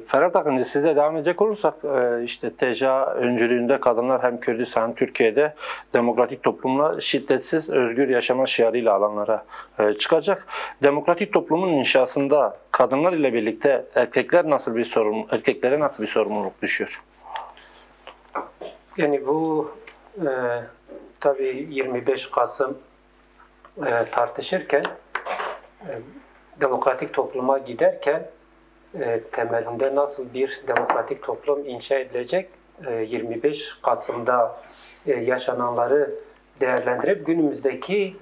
Ferhat Akıncı, size devam edecek olursak işte TCA öncülüğünde kadınlar hem Kürdistan hem Türkiye'de demokratik toplumla şiddetsiz özgür yaşama şiarıyla alanlara çıkacak. Demokratik toplumun inşasında kadınlar ile birlikte erkeklere nasıl bir sorumluluk düşüyor? Yani bu tabii 25 Kasım tartışırken demokratik topluma giderken temelinde nasıl bir demokratik toplum inşa edilecek, 25 Kasım'da yaşananları değerlendirip günümüzdeki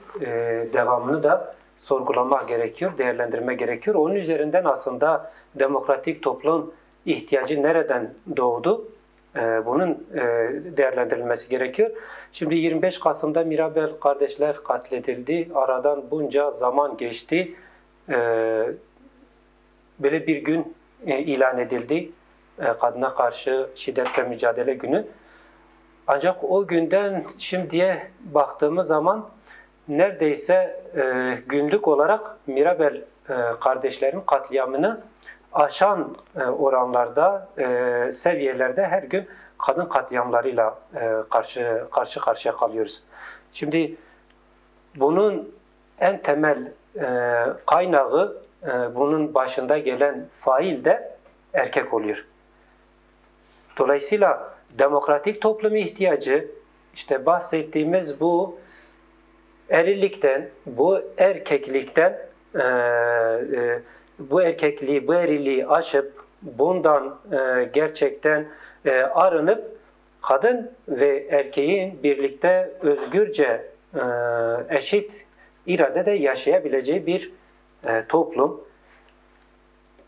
devamını da sorgulamak gerekiyor, değerlendirme gerekiyor. Onun üzerinden aslında demokratik toplum ihtiyacı nereden doğdu? Bunun değerlendirilmesi gerekiyor. Şimdi 25 Kasım'da Mirabel kardeşler katledildi. Aradan bunca zaman geçti. Böyle bir gün ilan edildi. Kadına karşı şiddetle mücadele günü. Ancak o günden şimdiye baktığımız zaman neredeyse günlük olarak Mirabel kardeşlerin katliamını aşan oranlarda, seviyelerde her gün kadın katliamlarıyla karşı karşıya kalıyoruz. Şimdi bunun en temel kaynağı, bunun başında gelen fail de erkek oluyor. Dolayısıyla demokratik toplum ihtiyacı, işte bahsettiğimiz bu erillikten, bu erkeklikten, bu erkekliği, bu eriliği aşıp bundan gerçekten arınıp kadın ve erkeğin birlikte özgürce eşit iradede yaşayabileceği bir toplum.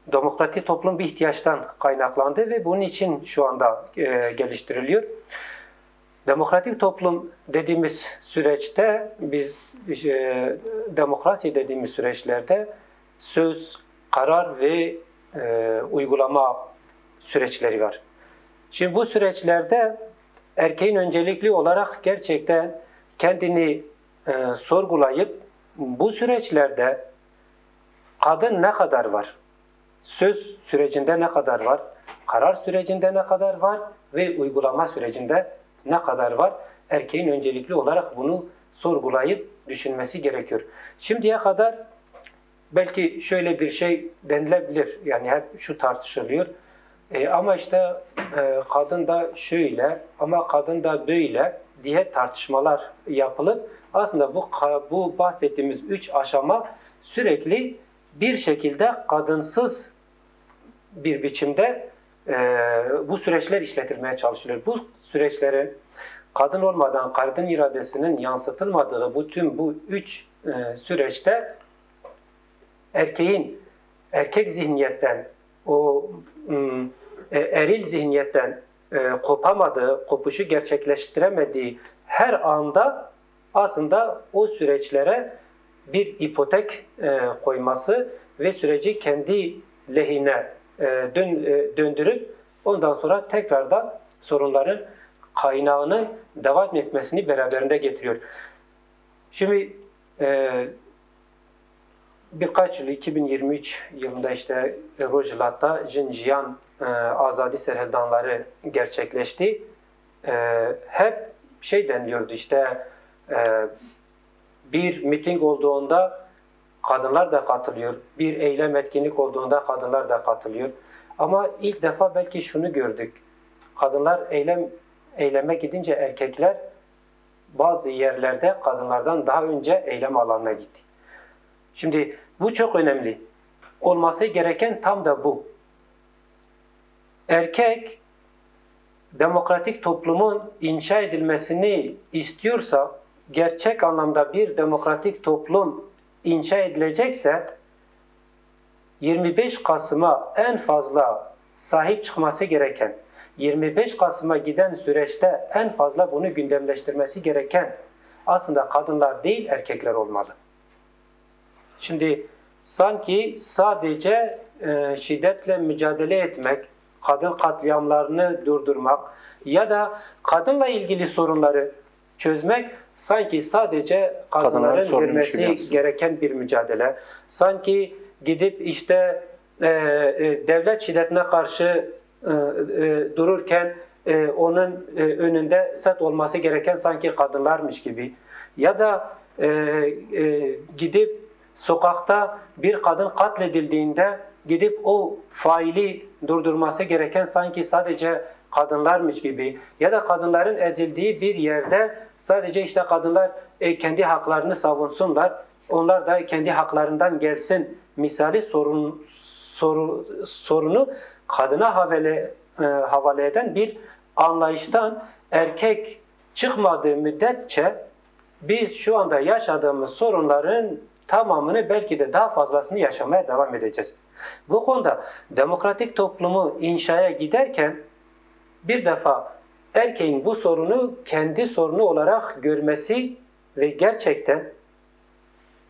Demokratik toplum bir ihtiyaçtan kaynaklandı ve bunun için şu anda geliştiriliyor. Demokratik toplum dediğimiz süreçte biz demokrasi dediğimiz süreçlerde söz, karar ve uygulama süreçleri var. Şimdi bu süreçlerde erkeğin öncelikli olarak gerçekten kendini sorgulayıp bu süreçlerde kadın ne kadar var? Söz sürecinde ne kadar var? Karar sürecinde ne kadar var? Ve uygulama sürecinde ne kadar var? Erkeğin öncelikli olarak bunu sorgulayıp düşünmesi gerekiyor. Şimdiye kadar belki şöyle bir şey denilebilir. Yani hep şu tartışılıyor. Ama işte kadın da şöyle, ama kadın da böyle diye tartışmalar yapılıp aslında bu bahsettiğimiz 3 aşama sürekli bir şekilde kadınsız bir biçimde bu süreçler işletilmeye çalışılıyor. Bu süreçlerin kadın olmadan kadın iradesinin yansıtılmadığı bu 3 süreçte erkek zihniyetten, o eril zihniyetten kopamadığı, kopuşu gerçekleştiremediği her anda aslında o süreçlere bir ipotek koyması ve süreci kendi lehine döndürüp ondan sonra tekrardan sorunların kaynağının devam etmesini beraberinde getiriyor. Şimdi birkaç yıl, 2023 yılında işte Rojhilat'ta Jinjiyan azadi serheddanları gerçekleşti. Hep şey deniliyordu işte bir miting olduğunda kadınlar da katılıyor. Bir eylem etkinlik olduğunda kadınlar da katılıyor. Ama ilk defa belki şunu gördük. Kadınlar eyleme gidince erkekler bazı yerlerde kadınlardan daha önce eylem alanına gitti. Şimdi bu çok önemli. Olması gereken tam da bu. Erkek demokratik toplumun inşa edilmesini istiyorsa, gerçek anlamda bir demokratik toplum inşa edilecekse 25 Kasım'a en fazla sahip çıkması gereken, 25 Kasım'a giden süreçte en fazla bunu gündemleştirmesi gereken aslında kadınlar değil erkekler olmalı. Şimdi sanki sadece şiddetle mücadele etmek, kadın katliamlarını durdurmak ya da kadınla ilgili sorunları çözmek sanki sadece kadınların vermesi gereken bir mücadele. Sanki gidip işte devlet şiddetine karşı dururken onun önünde set olması gereken sanki kadınlarmış gibi, ya da gidip sokakta bir kadın katledildiğinde gidip o faili durdurması gereken sanki sadece kadınlarmış gibi, ya da kadınların ezildiği bir yerde sadece işte kadınlar kendi haklarını savunsunlar, onlar da kendi haklarından gelsin misali sorunu kadına havale eden bir anlayıştan erkek çıkmadığı müddetçe biz şu anda yaşadığımız sorunların tamamını, belki de daha fazlasını yaşamaya devam edeceğiz. Bu konuda demokratik toplumu inşaya giderken bir defa erkeğin bu sorunu kendi sorunu olarak görmesi ve gerçekten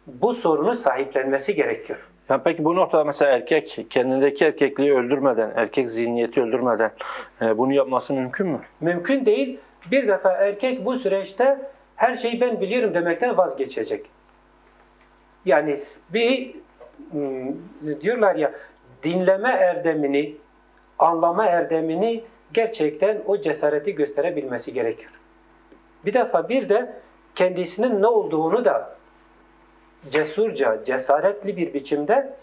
bu sorunu sahiplenmesi gerekiyor. Yani peki bu noktada mesela erkek kendindeki erkekliği öldürmeden, erkek zihniyeti öldürmeden bunu yapması mümkün mü? Mümkün değil. Bir defa erkek bu süreçte her şeyi ben biliyorum demekten vazgeçecek. Yani diyorlar ya, dinleme erdemini, anlama erdemini gerçekten o cesareti gösterebilmesi gerekiyor. Bir defa bir de kendisinin ne olduğunu da cesurca, cesaretli bir biçimde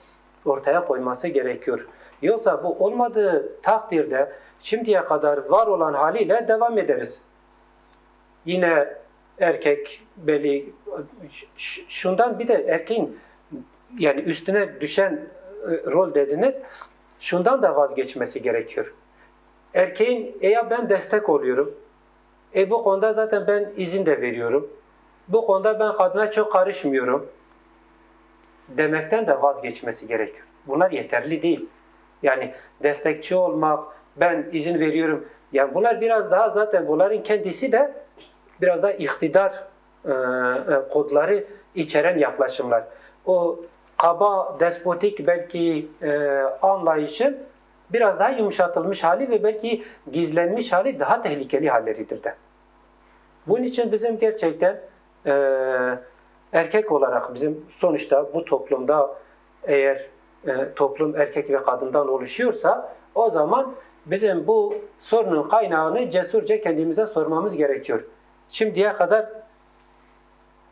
ortaya koyması gerekiyor. Yoksa bu olmadığı takdirde şimdiye kadar var olan haliyle devam ederiz. Yine erkek belli, şundan bir de erkeğin yani üstüne düşen rol dediniz, şundan da vazgeçmesi gerekiyor. Erkeğin ya ben destek oluyorum, bu konuda zaten ben izin de veriyorum, bu konuda ben kadına çok karışmıyorum demekten de vazgeçmesi gerekiyor. Bunlar yeterli değil. Yani destekçi olmak, ben izin veriyorum, yani bunlar biraz daha, zaten bunların kendisi de biraz daha iktidar kodları içeren yaklaşımlar. O kaba, despotik belki anlayışın biraz daha yumuşatılmış hali ve belki gizlenmiş hali daha tehlikeli halleridir de. Bunun için bizim gerçekten erkek olarak bizim sonuçta bu toplumda eğer toplum erkek ve kadından oluşuyorsa o zaman bizim bu sorunun kaynağını cesurca kendimize sormamız gerekiyor. Şimdiye kadar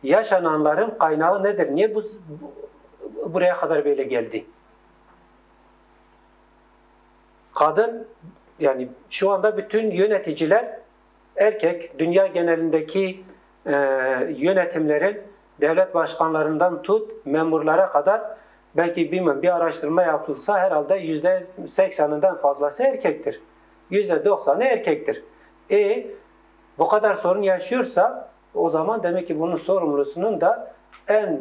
yaşananların kaynağı nedir? Niye buraya kadar böyle geldi? Kadın, yani şu anda bütün yöneticiler erkek, dünya genelindeki yönetimlerin devlet başkanlarından tut memurlara kadar, belki bilmem bir araştırma yapılsa herhalde %80'inden fazlası erkektir. %90'ı erkektir. Bu kadar sorun yaşıyorsa o zaman demek ki bunun sorumlusunun da en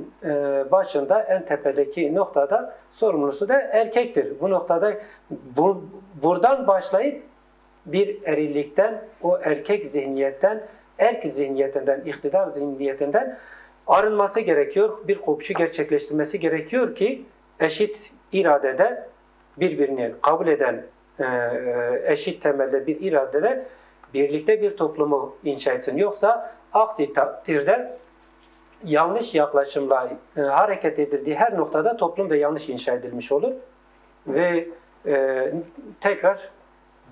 başında, en tepedeki noktada sorumlusu da erkektir. Bu noktada buradan başlayıp bir erillikten, o erkek zihniyetten, erk zihniyetinden, iktidar zihniyetinden arınması gerekiyor. Bir kopuşu gerçekleştirmesi gerekiyor ki eşit iradede birbirini kabul eden, eşit temelde bir iradede birlikte bir toplumu inşa etsin. Yoksa aksi takdirde yanlış yaklaşımla hareket edildiği her noktada toplum da yanlış inşa edilmiş olur ve tekrar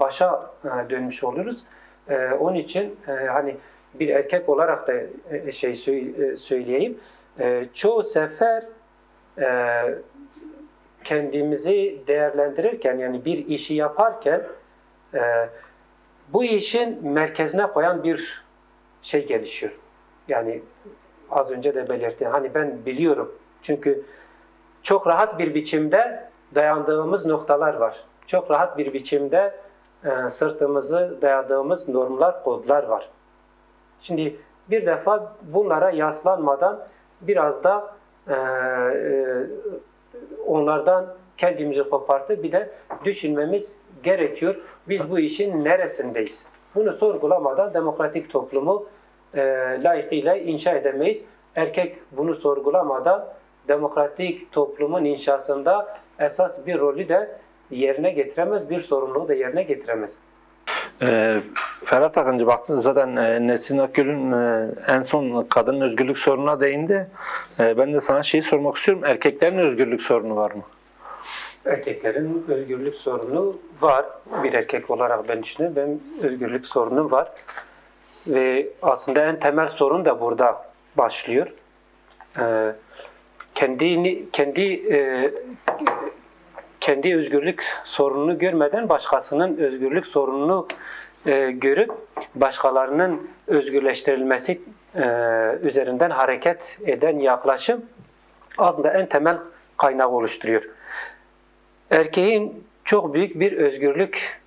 başa dönmüş oluruz. Onun için hani bir erkek olarak da söyleyeyim. Çoğu sefer kendimizi değerlendirirken, yani bir işi yaparken bu işin merkezine koyan bir şey gelişiyor. Yani az önce de belirttim. Hani ben biliyorum. Çünkü çok rahat bir biçimde dayandığımız noktalar var. Çok rahat bir biçimde sırtımızı dayadığımız normlar, kodlar var. Şimdi bir defa bunlara yaslanmadan biraz da onlardan kendimizi kopartıp bir de düşünmemiz gerekiyor. Biz bu işin neresindeyiz? Bunu sorgulamadan demokratik toplumu layıkıyla inşa edemeyiz. Erkek bunu sorgulamadan demokratik toplumun inşasında esas bir rolü de yerine getiremez, bir sorumluluğu da yerine getiremez. Ferhat Akıncı, baktınız zaten Nesrin Akgül'ün en son kadın özgürlük sorununa değindi. Ben de sana şeyi sormak istiyorum. Erkeklerin özgürlük sorunu var mı? Erkeklerin özgürlük sorunu var. Bir erkek olarak ben düşünüyorum. Benim özgürlük sorunum var. Ve aslında en temel sorun da burada başlıyor. Kendi özgürlük sorununu görmeden başkasının özgürlük sorununu görüp başkalarının özgürleştirilmesi üzerinden hareket eden yaklaşım aslında en temel kaynağı oluşturuyor. Erkeğin çok büyük bir özgürlük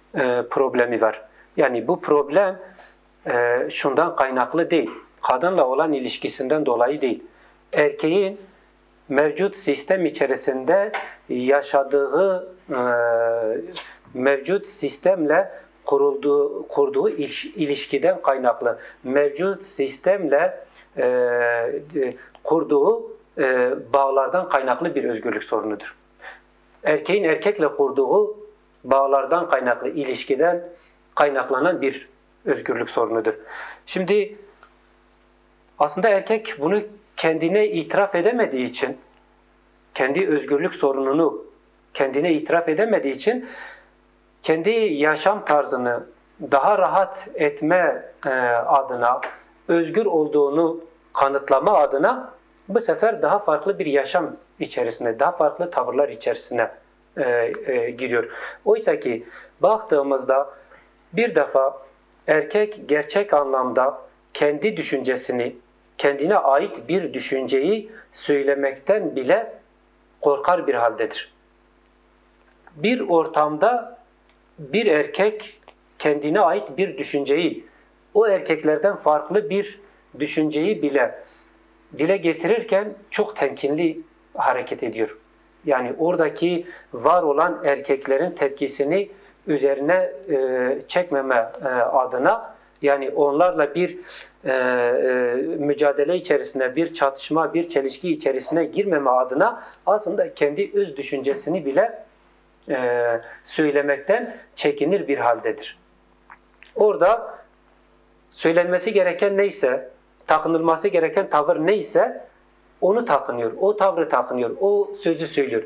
problemi var. Yani bu problem şundan kaynaklı değil. Kadınla olan ilişkisinden dolayı değil. Erkeğin mevcut sistem içerisinde yaşadığı mevcut sistemle kurduğu ilişkiden kaynaklı. Mevcut sistemle kurduğu bağlardan kaynaklı bir özgürlük sorunudur. Erkeğin erkekle kurduğu bağlardan kaynaklı, ilişkiden kaynaklanan bir özgürlük sorunudur. Şimdi aslında erkek bunu kendine itiraf edemediği için, kendi özgürlük sorununu kendine itiraf edemediği için kendi yaşam tarzını daha rahat etme adına, özgür olduğunu kanıtlama adına bu sefer daha farklı bir yaşam içerisine, daha farklı tavırlar içerisine giriyor. Oysa ki baktığımızda bir defa erkek gerçek anlamda kendi düşüncesini, kendine ait bir düşünceyi söylemekten bile korkar bir haldedir. Bir ortamda bir erkek kendine ait bir düşünceyi, o erkeklerden farklı bir düşünceyi bile dile getirirken çok temkinli hareket ediyor. Yani oradaki var olan erkeklerin tepkisini üzerine çekmeme adına, yani onlarla bir mücadele içerisine, bir çatışma, bir çelişki içerisine girmeme adına aslında kendi öz düşüncesini bile söylemekten çekinir bir haldedir. Orada söylenmesi gereken neyse, takınılması gereken tavır neyse onu takınıyor, o tavrı takınıyor, o sözü söylüyor.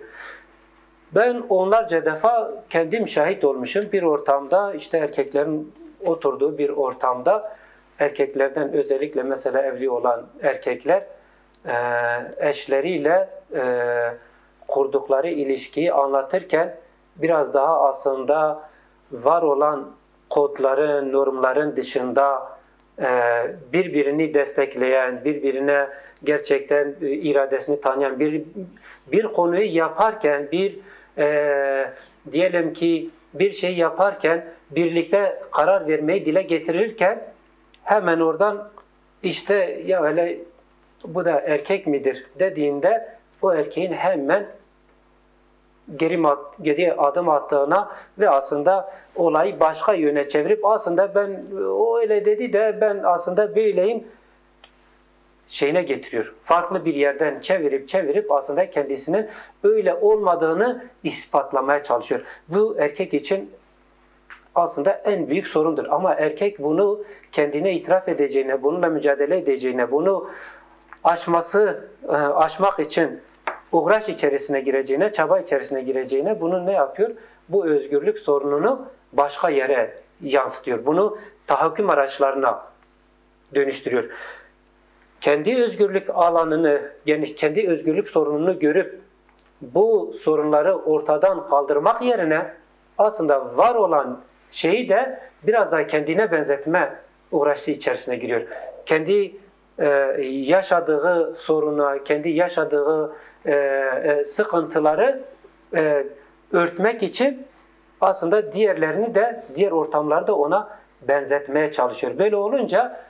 Ben onlarca defa kendim şahit olmuşum bir ortamda, işte erkeklerin oturduğu bir ortamda erkeklerden özellikle mesela evli olan erkekler eşleriyle kurdukları ilişkiyi anlatırken biraz daha aslında var olan kodların, normların dışında birbirini destekleyen, birbirine gerçekten iradesini tanıyan bir konuyu yaparken, diyelim ki bir şey yaparken birlikte karar vermeyi dile getirirken hemen oradan işte ya öyle bu da erkek midir dediğinde o erkeğin hemen geri adım attığına ve aslında olayı başka yöne çevirip aslında ben o öyle dedi de ben aslında böyleyim şeyine getiriyor. Farklı bir yerden çevirip aslında kendisinin öyle olmadığını ispatlamaya çalışıyor. Bu erkek için aslında en büyük sorundur. Ama erkek bunu kendine itiraf edeceğine, bununla mücadele edeceğine, bunu aşmak için uğraş içerisine gireceğine, çaba içerisine gireceğine bunu ne yapıyor? Bu özgürlük sorununu başka yere yansıtıyor. Bunu tahakküm araçlarına dönüştürüyor. Kendi özgürlük alanını, yani kendi özgürlük sorununu görüp bu sorunları ortadan kaldırmak yerine aslında var olan şeyi de biraz daha kendine benzetme uğraşı içerisine giriyor. Kendi yaşadığı soruna, kendi yaşadığı sıkıntıları örtmek için aslında diğerlerini de, diğer ortamları da ona benzetmeye çalışıyor. Böyle olunca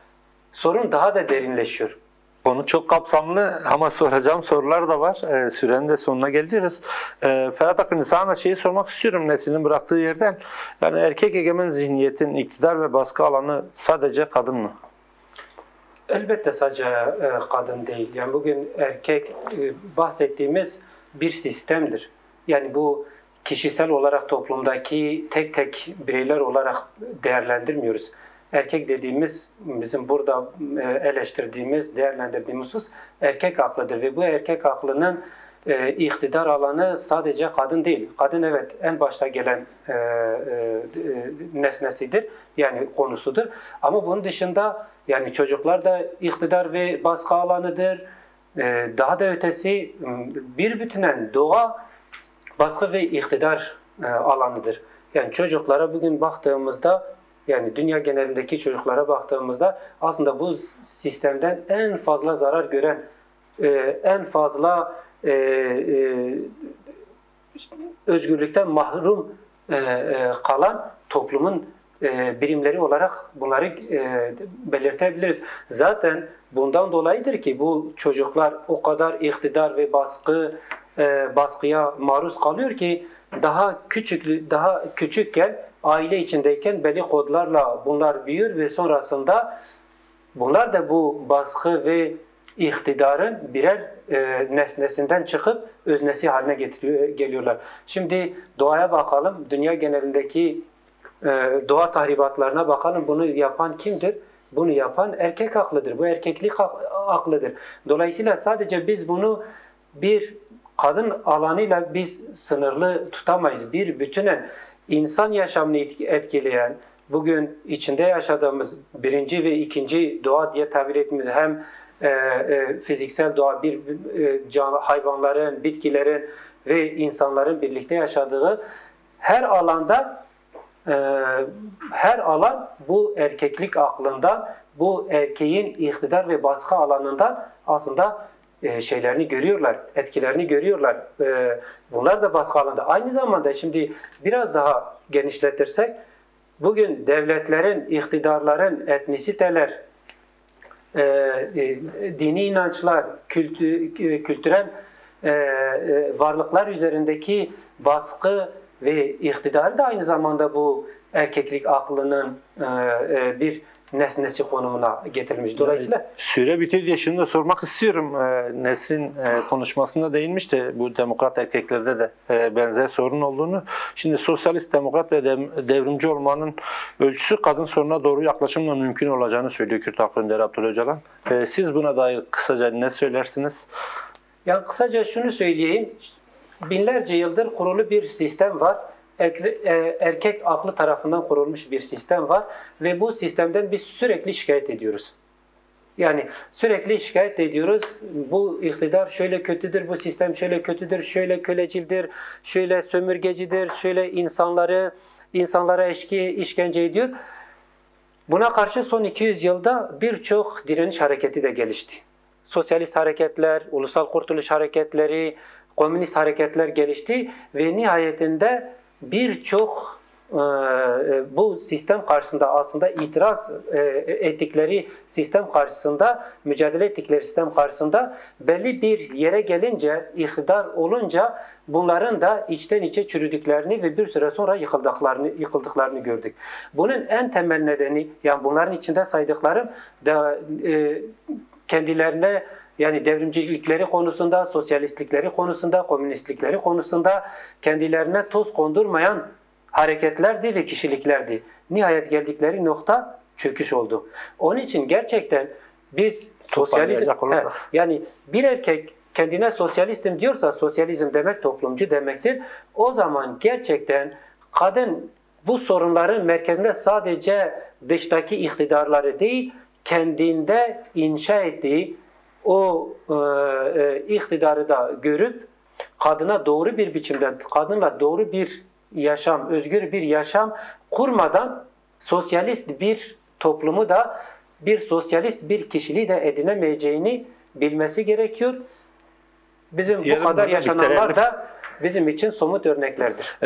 sorun daha da derinleşiyor. Konu çok kapsamlı ama soracağım sorular da var. Sürenin de sonuna geliyoruz. Ferhat Akın, sana şeyi sormak istiyorum Nesil'in bıraktığı yerden. Yani erkek egemen zihniyetin iktidar ve baskı alanı sadece kadın mı? Elbette sadece kadın değil. Yani bugün erkek bahsettiğimiz bir sistemdir. Yani bu kişisel olarak toplumdaki tek tek bireyler olarak değerlendirmiyoruz. Erkek dediğimiz, bizim burada eleştirdiğimiz, değerlendirdiğimiz husus erkek aklıdır ve bu erkek aklının iktidar alanı sadece kadın değil. Kadın evet en başta gelen nesnesidir, yani konusudur. Ama bunun dışında yani çocuklar da iktidar ve baskı alanıdır. Daha da ötesi bir bütünen doğa baskı ve iktidar alanıdır. Yani çocuklara bugün baktığımızda, yani dünya genelindeki çocuklara baktığımızda aslında bu sistemden en fazla zarar gören, en fazla özgürlükten mahrum kalan toplumun birimleri olarak bunları belirtebiliriz. Zaten bundan dolayıdır ki bu çocuklar o kadar iktidar ve baskıya maruz kalıyor ki daha küçükken, aile içindeyken belli kodlarla bunlar büyür ve sonrasında bunlar da bu baskı ve iktidarın birer nesnesinden çıkıp öznesi haline geliyorlar. Şimdi doğaya bakalım, dünya genelindeki doğa tahribatlarına bakalım. Bunu yapan kimdir? Bunu yapan erkek aklıdır. Bu erkeklik aklıdır. Dolayısıyla sadece biz bunu bir kadın alanıyla biz sınırlı tutamayız. Bir bütünen insan yaşamını etkileyen, bugün içinde yaşadığımız birinci ve ikinci doğa diye tabir ettiğimiz hem fiziksel doğa, hayvanların, bitkilerin ve insanların birlikte yaşadığı her alanda her alan bu erkeklik aklından, bu erkeğin iktidar ve baskı alanından aslında şeylerini görüyorlar, etkilerini görüyorlar. Bunlar da baskı alanında. Aynı zamanda şimdi biraz daha genişletirsek, bugün devletlerin, iktidarların, etnisiteler, dini inançlar, kültürel varlıklar üzerindeki baskı ve iktidarı da aynı zamanda bu erkeklik aklının bir nesnesi konumuna getirilmiş. Dolayısıyla süre bitiyor diye şimdi de sormak istiyorum. Nesrin konuşmasında değinmişti bu demokrat erkeklerde de benzer sorun olduğunu. Şimdi sosyalist, demokrat ve devrimci olmanın ölçüsü kadın sorununa doğru yaklaşımla mümkün olacağını söylüyor Kürt Halk Önderi Abdullah Öcalan. Siz buna dair kısaca ne söylersiniz? Yani kısaca şunu söyleyeyim. Binlerce yıldır kurulu bir sistem var. Erkek aklı tarafından kurulmuş bir sistem var ve bu sistemden biz sürekli şikayet ediyoruz. Yani sürekli şikayet ediyoruz. Bu iktidar şöyle kötüdür, bu sistem şöyle kötüdür, şöyle kölecildir, şöyle sömürgecidir, şöyle insanlara işkence ediyor. Buna karşı son 200 yılda birçok direniş hareketi de gelişti. Sosyalist hareketler, ulusal kurtuluş hareketleri, komünist hareketler gelişti ve nihayetinde birçok bu sistem karşısında aslında itiraz ettikleri sistem karşısında, mücadele ettikleri sistem karşısında belli bir yere gelince, iktidar olunca bunların da içten içe çürüdüklerini ve bir süre sonra yıkıldıklarını gördük. Bunun en temel nedeni, yani bunların içinde saydıklarım da kendilerine, yani devrimcilikleri konusunda, sosyalistlikleri konusunda, komünistlikleri konusunda kendilerine toz kondurmayan hareketlerdi ve kişiliklerdi. Nihayet geldikleri nokta çöküş oldu. Onun için gerçekten biz sosyalizm, yani bir erkek kendine sosyalistim diyorsa sosyalizm demek toplumcu demektir. O zaman gerçekten kadın bu sorunların merkezinde sadece dıştaki iktidarları değil, kendinde inşa ettiği o iktidarı da görüp kadına doğru bir biçimde, kadınla doğru bir yaşam, özgür bir yaşam kurmadan sosyalist bir toplumu da, bir sosyalist bir kişiliği de edinemeyeceğini bilmesi gerekiyor. Bizim bu kadar yaşananlar da bizim için somut örneklerdir.